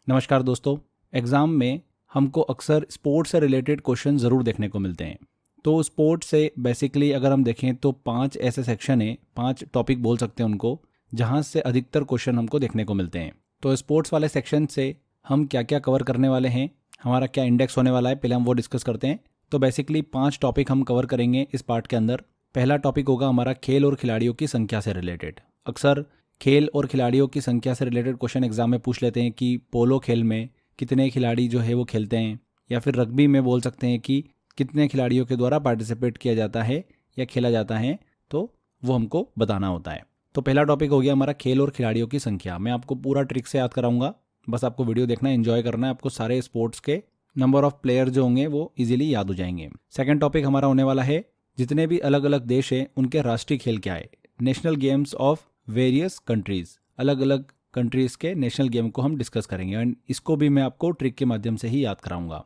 नमस्कार दोस्तों। एग्ज़ाम में हमको अक्सर स्पोर्ट्स से रिलेटेड क्वेश्चन ज़रूर देखने को मिलते हैं। तो स्पोर्ट्स से बेसिकली अगर हम देखें तो 5 ऐसे सेक्शन हैं, 5 टॉपिक बोल सकते हैं उनको, जहां से अधिकतर क्वेश्चन हमको देखने को मिलते हैं। तो स्पोर्ट्स वाले सेक्शन से हम क्या क्या कवर करने वाले हैं, हमारा क्या इंडेक्स होने वाला है, पहले हम वो डिस्कस करते हैं। तो बेसिकली 5 टॉपिक हम कवर करेंगे इस पार्ट के अंदर। पहला टॉपिक होगा हमारा खेल और खिलाड़ियों की संख्या से रिलेटेड। अक्सर खेल और खिलाड़ियों की संख्या से रिलेटेड क्वेश्चन एग्जाम में पूछ लेते हैं कि पोलो खेल में कितने खिलाड़ी जो है वो खेलते हैं, या फिर रग्बी में बोल सकते हैं कि कितने खिलाड़ियों के द्वारा पार्टिसिपेट किया जाता है या खेला जाता है, तो वो हमको बताना होता है। तो पहला टॉपिक हो गया हमारा खेल और खिलाड़ियों की संख्या। मैं आपको पूरा ट्रिक से याद कराऊंगा, बस आपको वीडियो देखना है, एंजॉय करना है। आपको सारे स्पोर्ट्स के नंबर ऑफ प्लेयर जो होंगे वो इजीली याद हो जाएंगे। सेकंड टॉपिक हमारा होने वाला है जितने भी अलग अलग देश हैं उनके राष्ट्रीय खेल क्या है, national games of various countries. अलग अलग कंट्रीज के नेशनल गेम को हम डिस्कस करेंगे एंड इसको भी मैं आपको ट्रिक के माध्यम से ही याद कराऊंगा।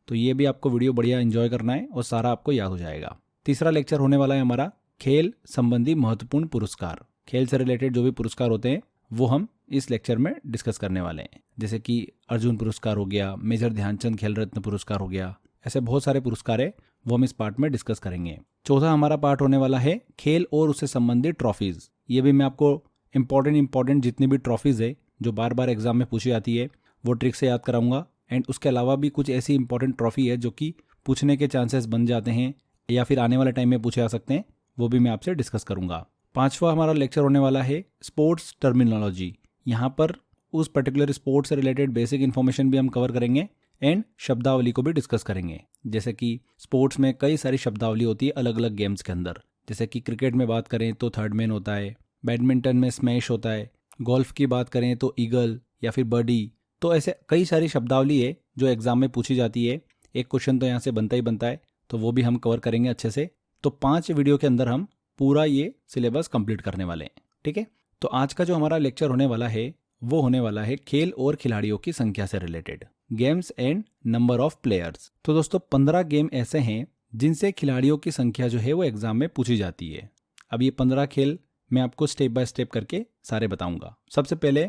तो ये भी आपको वीडियो बढ़िया एंजॉय करना है और सारा आपको याद हो जाएगा। तीसरा लेक्चर होने वाला है हमारा खेल संबंधी महत्वपूर्ण पुरस्कार। खेल से रिलेटेड जो भी पुरस्कार होते हैं वो हम इस लेक्चर में डिस्कस करने वाले हैं, जैसे कि अर्जुन पुरस्कार हो गया, मेजर ध्यानचंद खेल रत्न पुरस्कार हो गया, ऐसे बहुत सारे पुरस्कार है, वो हम इस पार्ट में डिस्कस करेंगे। चौथा हमारा पार्ट होने वाला है खेल और उससे संबंधित ट्रॉफीज। ये भी मैं आपको इंपॉर्टेंट जितनी भी ट्रॉफीज़ है जो बार बार एग्जाम में पूछी जाती है वो ट्रिक से याद कराऊंगा। एंड उसके अलावा भी कुछ ऐसी इंपॉर्टेंट ट्रॉफी है जो कि पूछने के चांसेस बन जाते हैं या फिर आने वाले टाइम में पूछे जा सकते हैं, वो भी मैं आपसे डिस्कस करूंगा। पांचवा हमारा लेक्चर होने वाला है स्पोर्ट्स टर्मिनोलॉजी। यहाँ पर उस पर्टिकुलर स्पोर्ट्स से रिलेटेड बेसिक इन्फॉर्मेशन भी हम कवर करेंगे एंड शब्दावली को भी डिस्कस करेंगे। जैसे कि स्पोर्ट्स में कई सारी शब्दावली होती है अलग अलग गेम्स के अंदर। जैसे कि क्रिकेट में बात करें तो थर्ड मैन होता है, बैडमिंटन में स्मैश होता है, गोल्फ की बात करें तो ईगल या फिर बर्डी। तो ऐसे कई सारी शब्दावली है जो एग्जाम में पूछी जाती है। एक क्वेश्चन तो यहाँ से बनता ही बनता है, तो वो भी हम कवर करेंगे अच्छे से। तो 5 वीडियो के अंदर हम पूरा ये सिलेबस कंप्लीट करने वाले हैं, ठीक है। तो आज का जो हमारा लेक्चर होने वाला है वो होने वाला है खेल और खिलाड़ियों की संख्या से related, games and number of players. तो दोस्तों 15 गेम ऐसे हैं जिनसे खिलाड़ियों की संख्या जो है वो एग्जाम में पूछी जाती है। अब ये 15 खेल मैं आपको स्टेप बाय स्टेप करके सारे बताऊंगा। सबसे पहले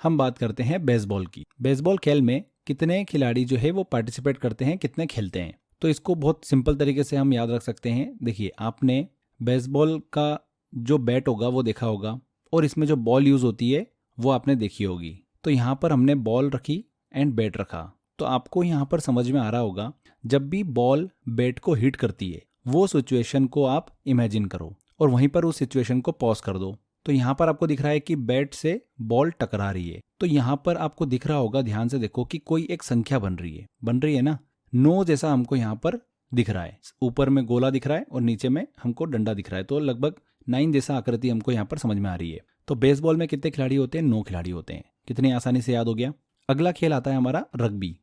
हम बात करते हैं बेसबॉल की। बेसबॉल खेल में कितने खिलाड़ी जो है वो पार्टिसिपेट करते हैं, कितने खेलते हैं, तो इसको बहुत सिंपल तरीके से हम याद रख सकते हैं। देखिए, आपने बेसबॉल का जो बैट होगा वो देखा होगा और इसमें जो बॉल यूज होती है वो आपने देखी होगी। तो यहाँ पर हमने बॉल रखी एंड बैट रखा, तो आपको यहाँ पर समझ में आ रहा होगा जब भी बॉल बैट को हिट करती है वो सिचुएशन को आप इमेजिन करो और वहीं पर उस सिचुएशन को पॉज कर दो। तो यहाँ पर आपको दिख रहा है कि बैट से बॉल टकरा रही है। तो यहाँ पर आपको दिख रहा होगा, ध्यान से देखो कि कोई एक संख्या बन रही है ना, 9 जैसा हमको यहाँ पर दिख रहा है। ऊपर में गोला दिख रहा है और नीचे में हमको डंडा दिख रहा है, तो लगभग 9 जैसा आकृति हमको यहाँ पर समझ में आ रही है। तो बेसबॉल में कितने खिलाड़ी होते हैं? 9 खिलाड़ी होते हैं। कितनी आसानी से याद हो गया। अगला खेल आता है हमारा रग्बी।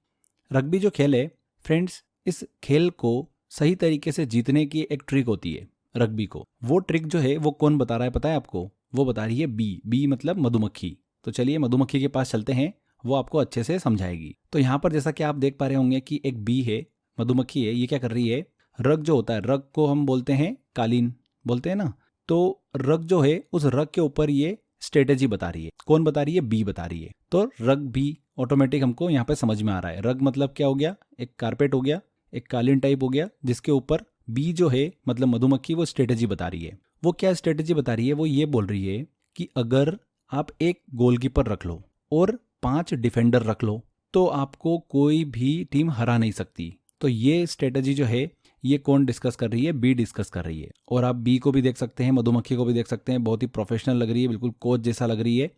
रग्बी जो खेल है फ्रेंड्स, इस खेल को सही तरीके से जीतने की एक ट्रिक होती है रग्बी को। वो ट्रिक जो है वो कौन बता रहा है पता है आपको? वो बता रही है बी मतलब मधुमक्खी। तो चलिए मधुमक्खी के पास चलते हैं, वो आपको अच्छे से समझाएगी। तो यहाँ पर जैसा कि आप देख पा रहे होंगे कि एक बी है, मधुमक्खी है, ये क्या कर रही है, रग जो होता है, रग को हम बोलते हैं कालीन, बोलते हैं ना, तो रग जो है उस रग के ऊपर ये स्ट्रेटेजी बता रही है। कौन बता रही है? बी बता रही है। तो रग बी ऑटोमेटिक हमको यहाँ पे समझ में आ रहा है। रग मतलब क्या हो गया? एक कारपेट हो गया, एक कालीन टाइप हो गया, जिसके ऊपर बी जो है मतलब मधुमक्खी वो स्ट्रेटेजी बता रही है। वो क्या स्ट्रेटेजी बता रही है? वो ये बोल रही है कि अगर आप एक गोलकीपर रख लो और 5 डिफेंडर रख लो तो आपको कोई भी टीम हरा नहीं सकती। तो ये स्ट्रेटेजी जो है ये कौन डिस्कस कर रही है? बी डिस्कस कर रही है। और आप बी को भी देख सकते हैं, मधुमक्खी को भी देख सकते हैं, बहुत ही प्रोफेशनल लग रही है, बिल्कुल कोच जैसा लग रही है,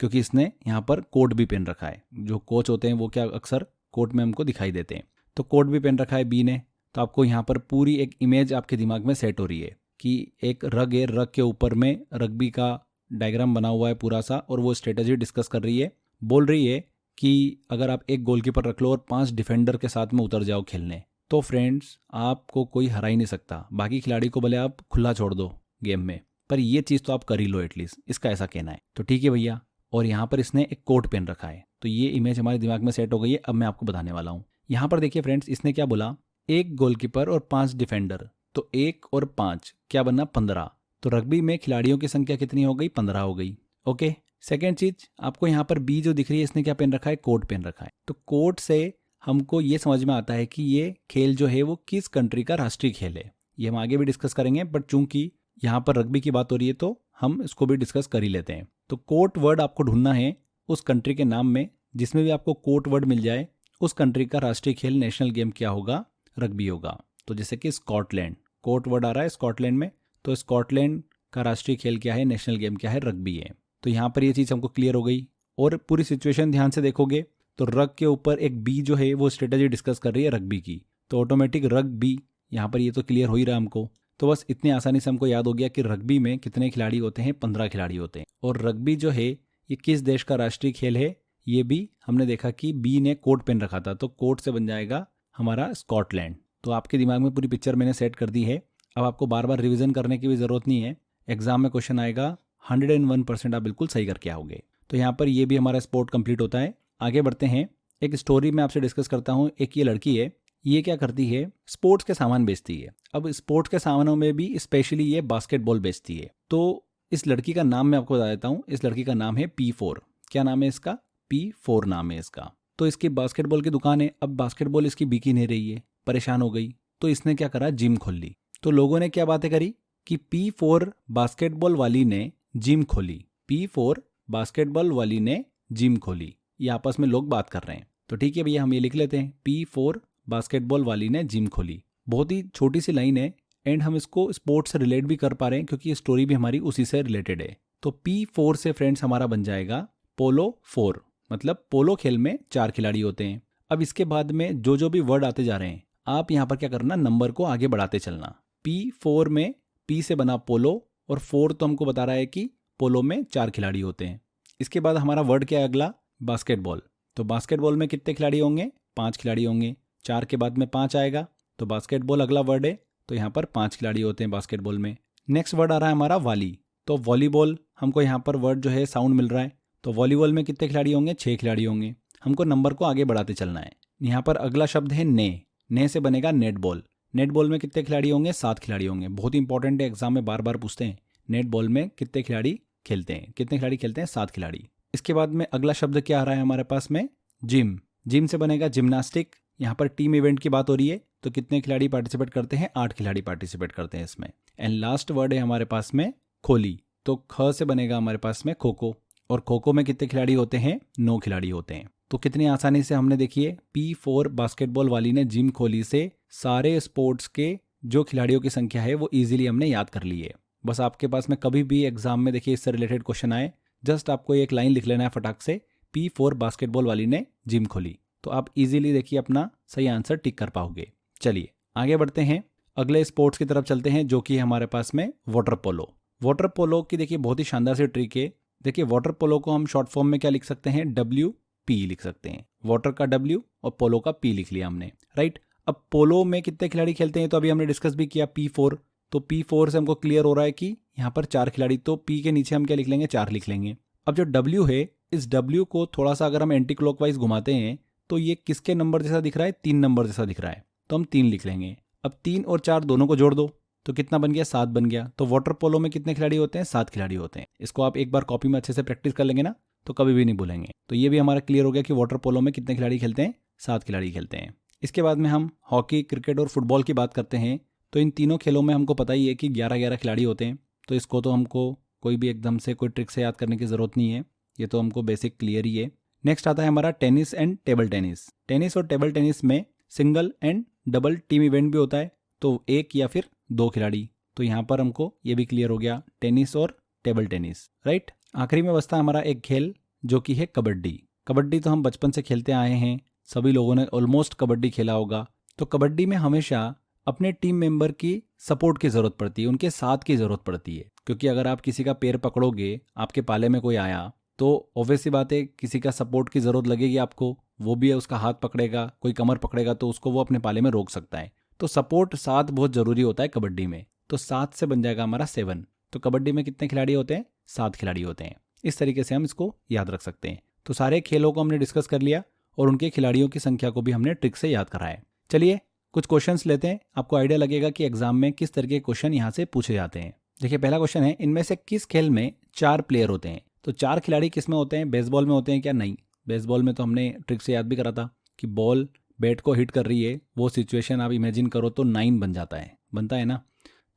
क्योंकि इसने यहाँ पर कोट भी पहन रखा है। जो कोच होते हैं वो क्या अक्सर कोट में हमको दिखाई देते हैं, तो कोट भी पहन रखा है बी ने। तो आपको यहाँ पर पूरी एक इमेज आपके दिमाग में सेट हो रही है कि एक रग है, रग के ऊपर में रग्बी का डायग्राम बना हुआ है पूरा सा, और वो स्ट्रेटेजी डिस्कस कर रही है। बोल रही है कि अगर आप एक गोलकीपर रख लो और 5 डिफेंडर के साथ में उतर जाओ खेलने, तो फ्रेंड्स आपको कोई हरा ही नहीं सकता। बाकी खिलाड़ी को भले आप खुला छोड़ दो गेम में, पर ये चीज़ तो आप कर ही लो एटलीस्ट, इसका ऐसा कहना है। तो ठीक है भैया। और यहाँ पर इसने एक कोट पहन रखा है, तो ये इमेज हमारे दिमाग में सेट हो गई है। अब मैं आपको बताने वाला हूँ। यहाँ पर देखिए फ्रेंड्स, इसने क्या बोला? एक गोलकीपर और 5 डिफेंडर, तो 1 और 5 क्या बना? 15। तो रग्बी में खिलाड़ियों की संख्या कितनी हो गई? 15 हो गई। ओके, सेकेंड चीज, आपको यहाँ पर बी जो दिख रही है, इसने क्या पहन रखा है, कोट पहन रखा है। तो कोट से हमको ये समझ में आता है कि ये खेल जो है वो किस कंट्री का राष्ट्रीय खेल है। ये हम आगे भी डिस्कस करेंगे, बट चूंकि यहाँ पर रग्बी की बात हो रही है तो हम इसको भी डिस्कस कर ही लेते हैं। तो कोट वर्ड आपको ढूंढना है उस कंट्री के नाम में, जिसमें भी आपको कोट वर्ड मिल जाए उस कंट्री का राष्ट्रीय खेल, नेशनल गेम क्या होगा, रग्बी होगा। तो जैसे कि स्कॉटलैंड, कोट वर्ड आ रहा है स्कॉटलैंड में, तो स्कॉटलैंड का राष्ट्रीय खेल क्या है, नेशनल गेम क्या है, रग्बी है। तो यहाँ पर ये चीज़ हमको क्लियर हो गई। और पूरी सिचुएशन ध्यान से देखोगे तो रग के ऊपर एक बी जो है वो स्ट्रेटेजी डिस्कस कर रही है रग्बी की, तो ऑटोमेटिक रग बी यहाँ पर ये तो क्लियर हो ही रहा हमको। तो बस इतनी आसानी से हमको याद हो गया कि रग्बी में कितने खिलाड़ी होते हैं, 15 खिलाड़ी होते हैं। और रग्बी जो है ये किस देश का राष्ट्रीय खेल है, ये भी हमने देखा कि बी ने कोट पहन रखा था, तो कोट से बन जाएगा हमारा स्कॉटलैंड। तो आपके दिमाग में पूरी पिक्चर मैंने सेट कर दी है। अब आपको बार बार रिवीजन करने की भी ज़रूरत नहीं है, एग्जाम में क्वेश्चन आएगा 101% आप बिल्कुल सही करके आओगे। तो यहाँ पर ये भी हमारा स्पोर्ट कंप्लीट होता है। आगे बढ़ते हैं, एक स्टोरी मैं आपसे डिस्कस करता हूँ। एक ये लड़की है, ये क्या करती है, स्पोर्ट्स के सामान बेचती है। अब स्पोर्ट्स के सामानों में भी स्पेशली ये बास्केटबॉल बेचती है। तो इस लड़की का नाम मैं आपको बता देता हूँ। इस लड़की का नाम है P4। क्या नाम है इसका, P4 नाम है इसका। तो इसकी बास्केटबॉल की दुकान है। अब बास्केटबॉल इसकी बिकी नहीं रही है, परेशान हो गई, तो इसने क्या करा, जिम खोल ली। तो लोगों ने क्या बातें करी कि P4 बास्केटबॉल वाली ने जिम खोली, P4 बास्केटबॉल वाली ने जिम खोली। ये आपस में लोग बात कर रहे हैं। तो ठीक है भैया, हम ये लिख लेते हैं, P4 बास्केटबॉल वाली ने जिम खोली। बहुत ही छोटी सी लाइन है एंड हम इसको स्पोर्ट्स से रिलेट भी कर पा रहे हैं क्योंकि ये स्टोरी भी हमारी उसी से रिलेटेड है। तो P4 से फ्रेंड्स हमारा बन जाएगा पोलो 4, मतलब पोलो खेल में 4 खिलाड़ी होते हैं। अब इसके बाद में जो जो भी वर्ड आते जा रहे हैं, आप यहाँ पर क्या करना, नंबर को आगे बढ़ाते चलना। P4 में P से बना पोलो, और 4 तो हमको बता रहा है कि पोलो में 4 खिलाड़ी होते हैं। इसके बाद हमारा वर्ड क्या है अगला, बास्केटबॉल। तो बास्केटबॉल में कितने खिलाड़ी होंगे, 5 खिलाड़ी होंगे। 4 के बाद में 5 आएगा, तो बास्केटबॉल अगला वर्ड है, तो यहाँ पर 5 खिलाड़ी होते हैं बास्केटबॉल में। नेक्स्ट वर्ड आ रहा है हमारा वाली। तो वॉलीबॉल, हमको यहाँ पर वर्ड जो है साउंड मिल रहा है, तो वॉलीबॉल में कितने खिलाड़ी होंगे, 6 खिलाड़ी होंगे। हमको नंबर को आगे बढ़ाते चलना है। यहाँ पर अगला शब्द है ने से बनेगा नेट बॉल। नेट बॉल में कितने खिलाड़ी होंगे, 7 खिलाड़ी होंगे। बहुत इंपॉर्टेंट है, एग्जाम में बार बार पूछते हैं, नेट बॉल में कितने खिलाड़ी खेलते हैं, कितने खिलाड़ी खेलते हैं, 7 खिलाड़ी। इसके बाद में अगला शब्द क्या आ रहा है हमारे पास में, जिम। जिम से बनेगा जिम्नास्टिक। यहाँ पर टीम इवेंट की बात हो रही है, तो कितने खिलाड़ी पार्टिसिपेट करते हैं, 8 खिलाड़ी पार्टिसिपेट करते हैं इसमें। एंड लास्ट वर्ड है हमारे पास में खोली। तो ख से बनेगा हमारे पास में खो खो, और खो खो में कितने खिलाड़ी होते हैं, 9 खिलाड़ी होते हैं। तो कितनी आसानी से हमने देखिए P4 बास्केटबॉल वाली ने जिम खोली से सारे स्पोर्ट्स के जो खिलाड़ियों की संख्या है वो इजीली हमने याद कर ली है। बस आपके पास में कभी भी एग्जाम में देखिए इससे रिलेटेड क्वेश्चन आए, जस्ट आपको एक लाइन लिख लेना है फटाक से, P4 बास्केटबॉल वाली ने जिम खोली, तो आप इजीली देखिए अपना सही आंसर टिक कर पाओगे। चलिए आगे बढ़ते हैं, अगले स्पोर्ट्स की तरफ चलते हैं, जो कि हमारे पास में वाटर पोलो। वाटर पोलो की देखिए बहुत ही शानदार सी ट्रिक है। देखिए वाटर पोलो को हम शॉर्ट फॉर्म में क्या लिख सकते हैं, WP लिख सकते हैं। वाटर का W और पोलो का P लिख लिया हमने, राइट। अब पोलो में कितने खिलाड़ी खेलते हैं, तो अभी हमने डिस्कस भी किया P4। तो P4 से हमको क्लियर हो रहा है कि यहाँ पर 4 खिलाड़ी, तो P के नीचे हम क्या लिख लेंगे, 4 लिख लेंगे। अब जो W है, इस W को थोड़ा सा अगर हम एंटी क्लॉकवाइज घुमाते हैं तो ये किसके नंबर जैसा दिख रहा है, 3 नंबर जैसा दिख रहा है, तो हम 3 लिख लेंगे। अब 3 और 4 दोनों को जोड़ दो तो कितना बन गया, 7 बन गया। तो वाटर पोलो में कितने खिलाड़ी होते हैं, 7 खिलाड़ी होते हैं। इसको आप एक बार कॉपी में अच्छे से प्रैक्टिस कर लेंगे ना, तो कभी भी नहीं भूलेंगे। तो ये भी हमारा क्लियर हो गया कि वाटर पोलो में कितने खिलाड़ी खेलते हैं, 7 खिलाड़ी खेलते हैं। इसके बाद में हम हॉकी, क्रिकेट और फुटबॉल की बात करते हैं। तो इन तीनों खेलों में हमको पता ही है कि 11-11 खिलाड़ी होते हैं। तो इसको तो हमको कोई भी एकदम से कोई ट्रिक से याद करने की ज़रूरत नहीं है, ये तो हमको बेसिक क्लियर ही है। नेक्स्ट आता है हमारा tennis and table tennis. Tennis और टेबल टेनिस में single and double team event भी होता है, तो 1 या फिर 2 खिलाड़ी। तो यहाँ पर हमको ये भी क्लियर हो गया, टेनिस और टेबल टेनिस, राइट। आखिरी में बचता हमारा एक खेल जो कि है कबड्डी। कबड्डी तो हम बचपन से खेलते आए हैं, सभी लोगों ने ऑलमोस्ट कबड्डी खेला होगा। तो कबड्डी में हमेशा अपने टीम मेंबर की सपोर्ट की ज़रूरत पड़ती है, उनके साथ की ज़रूरत पड़ती है। क्योंकि अगर आप किसी का पैर पकड़ोगे, आपके पाले में कोई आया, तो ऑब्वियस सी बात है किसी का सपोर्ट की ज़रूरत लगेगी आपको। वो भी है, उसका हाथ पकड़ेगा, कोई कमर पकड़ेगा, तो उसको वो अपने पाले में रोक सकता है। तो सपोर्ट साथ बहुत ज़रूरी होता है कबड्डी में। तो 7 से बन जाएगा हमारा 7। तो कबड्डी में कितने खिलाड़ी होते हैं, 7 खिलाड़ी होते हैं। इस तरीके से हम इसको याद रख सकते हैं। तो सारे खेलों को हमने डिस्कस कर लिया और उनके खिलाड़ियों की संख्या को भी हमने ट्रिक से याद कराया। चलिए कुछ क्वेश्चंस लेते हैं, आपको आइडिया लगेगा कि एग्जाम में किस तरह के क्वेश्चन यहाँ से पूछे जाते हैं। देखिए पहला क्वेश्चन है, इनमें से किस खेल में 4 प्लेयर होते हैं। तो 4 खिलाड़ी किस में होते हैं, बेसबॉल में होते हैं क्या? नहीं, बेसबॉल में तो हमने ट्रिक से याद भी करा था कि बॉल बैट को हिट कर रही है, वो सिचुएशन आप इमेजिन करो तो 9 बन जाता है, बनता है ना।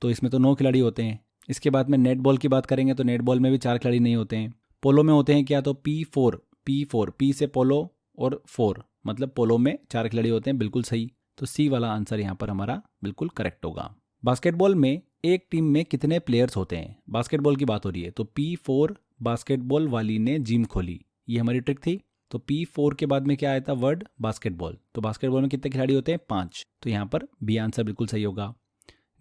तो इसमें तो 9 खिलाड़ी होते हैं। इसके बाद में नेट बॉल की बात करेंगे तो नेट बॉल में भी 4 खिलाड़ी नहीं होते हैं। पोलो में होते हैं क्या? तो पी से पोलो और 4 मतलब पोलो में 4 खिलाड़ी होते हैं, बिल्कुल सही। तो सी वाला आंसर यहाँ पर हमारा बिल्कुल करेक्ट होगा। बास्केटबॉल में एक टीम में कितने प्लेयर्स होते हैं? बास्केटबॉल की बात हो रही है तो P4 बास्केटबॉल वाली ने जिम खोली, ये हमारी ट्रिक थी। तो P4 के बाद में क्या आया था? Word basketball. तो बास्केटबॉल में कितने खिलाड़ी होते हैं? 5। तो यहाँ पर बी आंसर बिल्कुल सही होगा।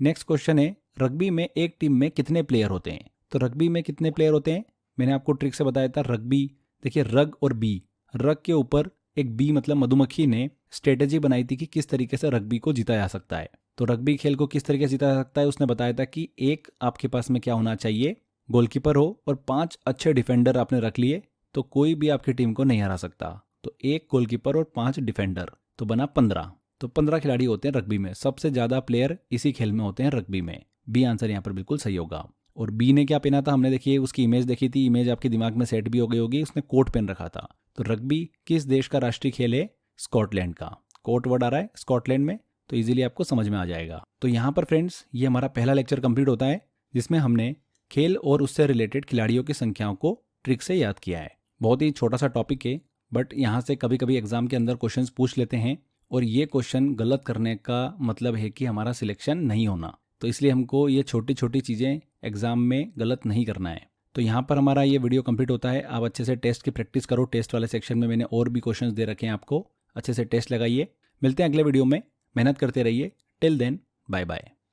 नेक्स्ट क्वेश्चन है, रग्बी में एक टीम में कितने प्लेयर होते हैं? तो रग्बी में कितने प्लेयर होते हैं? मैंने आपको ट्रिक से बताया था। रग्बी, देखिए रग और बी, रग के ऊपर एक बी मतलब मधुमक्खी ने स्ट्रेटेजी बनाई थी कि किस तरीके से रग्बी को जीता जा सकता है। तो रग्बी खेल को किस तरीके से जीता जा सकता है, उसने बताया था कि एक आपके पास में क्या होना चाहिए, गोलकीपर हो और 5 अच्छे डिफेंडर आपने रख लिए तो कोई भी आपकी टीम को नहीं हरा सकता। तो एक गोलकीपर और 5 डिफेंडर, तो बना 15। तो 15 खिलाड़ी होते हैं रग्बी में, सबसे ज़्यादा प्लेयर इसी खेल में होते हैं रग्बी में। बी आंसर यहाँ पर बिल्कुल सही होगा। और बी ने क्या पहना था? हमने देखिए उसकी इमेज देखी थी, इमेज आपके दिमाग में सेट भी हो गई होगी, उसने कोट पहन रखा था। तो रग्बी किस देश का राष्ट्रीय खेल है? स्कॉटलैंड का। कोट वर्ड आ रहा है स्कॉटलैंड में, तो इजीली आपको समझ में आ जाएगा। तो यहाँ पर फ्रेंड्स ये हमारा पहला लेक्चर कंप्लीट होता है जिसमें हमने खेल और उससे रिलेटेड खिलाड़ियों की संख्याओं को ट्रिक से याद किया है। बहुत ही छोटा सा टॉपिक है, बट यहाँ से कभी कभी एग्जाम के अंदर क्वेश्चंस पूछ लेते हैं और ये क्वेश्चन गलत करने का मतलब है कि हमारा सिलेक्शन नहीं होना। तो इसलिए हमको ये छोटी छोटी चीज़ें एग्जाम में गलत नहीं करना है। तो यहाँ पर हमारा ये वीडियो कंप्लीट होता है। आप अच्छे से टेस्ट की प्रैक्टिस करो। टेस्ट वाले सेक्शन में मैंने और भी क्वेश्चंस दे रखे हैं, आपको अच्छे से टेस्ट लगाइए। मिलते हैं अगले वीडियो में, मेहनत करते रहिए। Till then bye bye.